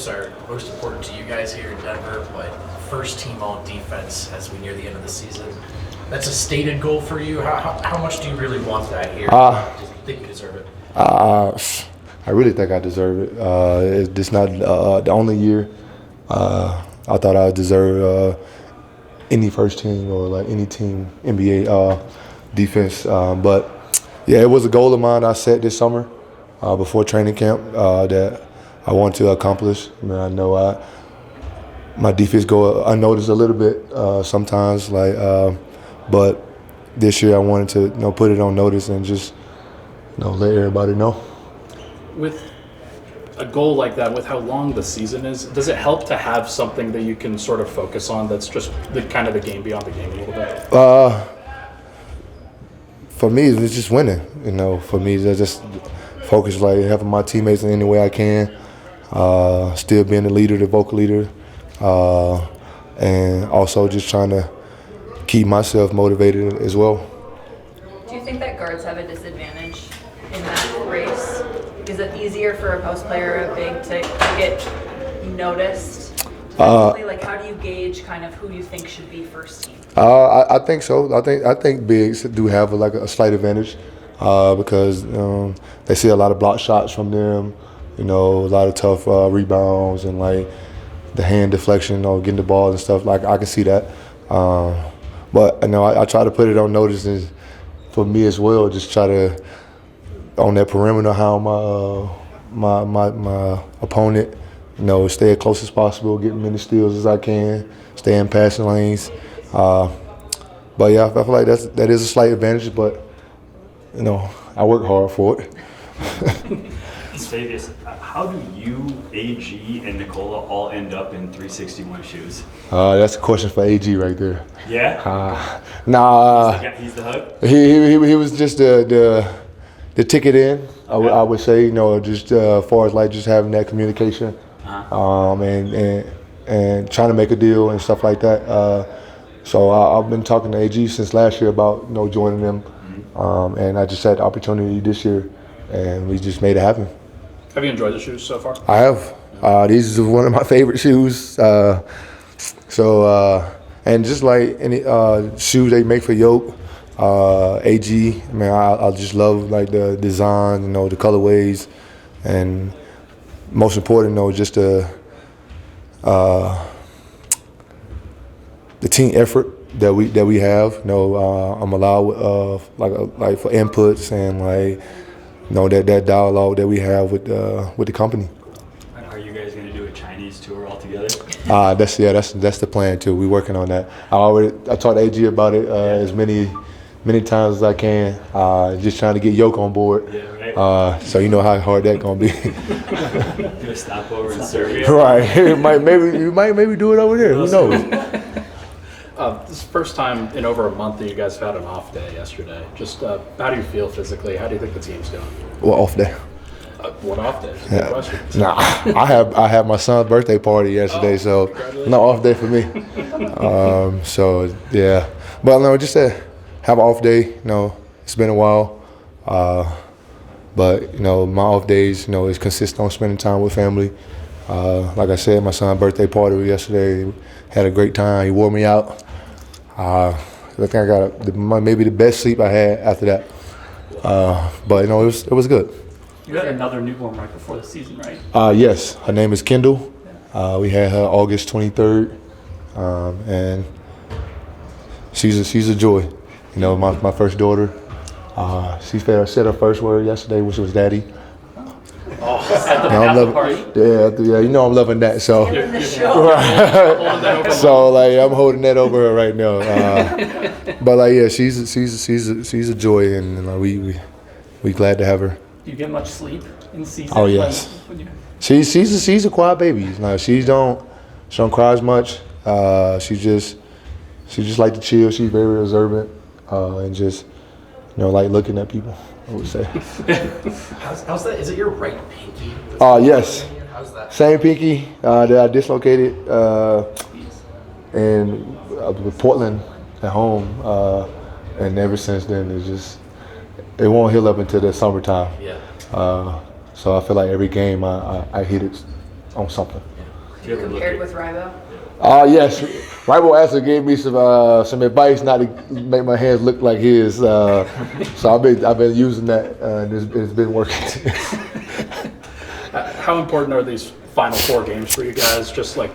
relationships are most important to you guys here in Denver, but first team all defense as we near the end of the season. That's a stated goal for you. How much do you really want that here? Do you think you deserve it? I really think I deserve it. It's not the only year I thought I deserve any first team or like any team NBA defense. But yeah, it was a goal of mine I set this summer before training camp that I want to accomplish. I mean, I know my defense go unnoticed a little bit sometimes, but this year I wanted to put it on notice and just let everybody know. With a goal like that, with how long the season is, does it help to have something that you can sort of focus on that's just the kind of the game beyond the game a little bit? For me, it's just winning. For me, it's just focus, helping my teammates in any way I can, still being the leader, the vocal leader, and also just trying to keep myself motivated as well. Do you think that guards have a disadvantage in that race? Is it easier for a post player, a big, to get noticed? How do you gauge kind of who you think should be first team? I think so. I think bigs do have a slight advantage because they see a lot of block shots from them. A lot of tough rebounds and the hand deflection, getting the ball and stuff. I can see that. But I try to put it on notice, and for me as well, just try to on that perimeter, how my opponent, stay as close as possible, get as many steals as I can, stay in passing lanes. But yeah, I feel like that is a slight advantage, but I work hard for it. Kentavious, how do you, AG, and Nikola all end up in 361 shoes? That's a question for AG right there. Yeah? He's the hug? He was just the ticket in, I would say, just as far as just having that communication and trying to make a deal and stuff like that. So I've been talking to AG since last year about joining them, and I just had the opportunity this year, and we just made it happen. Have you enjoyed the shoes so far? I have. These are one of my favorite shoes. And just like any shoes they make for Yoke, AG, man, I just love the design, the colorways, and most important, just the team effort that we have. I'm allowed for inputs and that dialogue that we have with the company. Are you guys going to do a Chinese tour all together? That's the plan too. We're working on that. I talked to AG about it as many times as I can. Just trying to get Yoke on board. Yeah, right. So you know how hard that's gonna be. Do a stopover in Serbia. Right. You might maybe do it over there. Who knows? This is the first time in over a month that you guys have had an off day yesterday. Just how do you feel physically? How do you think the team's doing? Well, off day. What off day? Good question. Nah, I had my son's birthday party yesterday, so no off day for me. So yeah, but no, just to have an off day. It's been a while, but my off days, is consistent on spending time with family. Like I said, my son's birthday party yesterday. Had a great time. He wore me out. I think I got maybe the best sleep I had after that. But it was good. You had another newborn right before the season, right? Yes, her name is Kendall. We had her August 23rd, and she's a joy. My first daughter. She said her first word yesterday, which was "daddy." At the party? Yeah, I'm loving that. So, so I'm holding that over her right now. But she's a joy, and we glad to have her. Do you get much sleep in season? Oh yes. She's a quiet baby. She don't cry as much. She just like to chill. She's very observant and just looking at people, I would say. How's that? Is it your right pinky? Yes. How's that? Same pinky that I dislocated in Portland at home, and ever since then it won't heal up until the summertime. Yeah. So I feel like every game I hit it on something. Have you compared with Rybo? Yes, Rival actually gave me some advice not to make my hands look like his. So I've been using that, and it's been working. How important are these final 4 games for you guys? Just like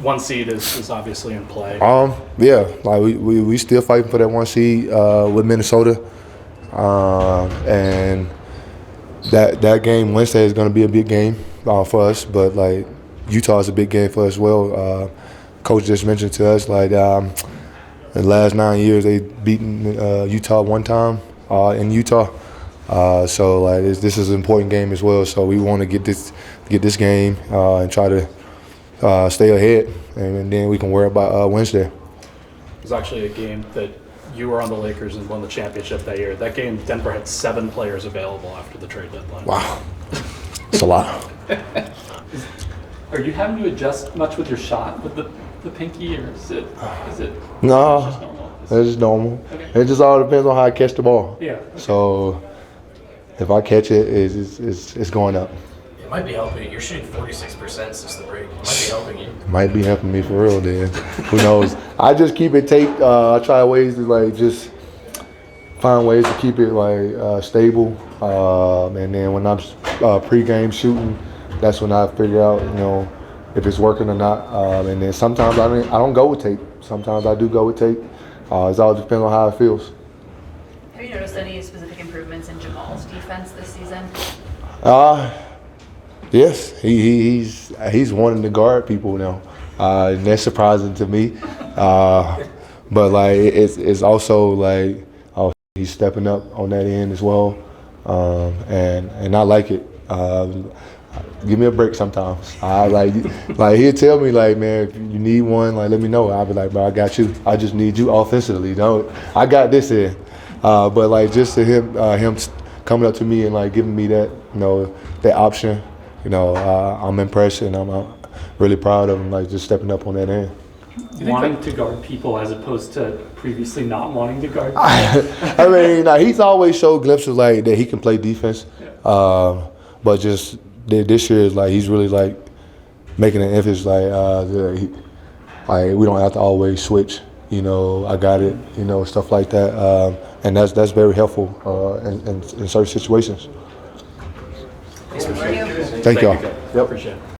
1 seed is obviously in play. Yeah, like we still fighting for that 1 seed with Minnesota, and that game Wednesday is going to be a big game for us. But like Utah is a big game for us as well. Coach just mentioned to us like in the last 9 years they beaten Utah 1 time in Utah. So like this is an important game as well. So we want to get this game and try to stay ahead, and then we can worry about Wednesday. It was actually a game that you were on the Lakers and won the championship that year. That game, Denver had 7 players available after the trade deadline. Wow, it's a lot. Are you having to adjust much with your shot with the pinky, or is it No, just normal? it's just normal. Okay. It just all depends on how I catch the ball. Yeah. Okay. So if I catch it, it's going up. It might be helping you. You're shooting 46% since the break. It might be helping you. It might be helping me for real then. Who knows? I just keep it taped. I try ways to like just find ways to keep it like stable. And then when I'm pre-game shooting, that's when I figure out, if it's working or not. And then sometimes I don't go with tape. Sometimes I do go with tape. It all depends on how it feels. Have you noticed any specific improvements in Jamal's defense this season? Yes, he's wanting to guard people now. And that's surprising to me. But like it's also like he's stepping up on that end as well. And I like it. Give me a break sometimes. I like he'll tell me like, man, if you need one, like let me know. I'll be like, bro, I got you. I just need you offensively. I got this in. But like just to him coming up to me and like giving me that, that option, I'm impressed and I'm really proud of him, like just stepping up on that end. Wanting to guard people as opposed to previously not wanting to guard. I mean, he's always showed glimpses like that he can play defense, but just this year is like he's really like making an emphasis like we don't have to always switch. I got it. Stuff like that, and that's very helpful in certain situations. Thank you. Thank y'all. Yep. Appreciate it.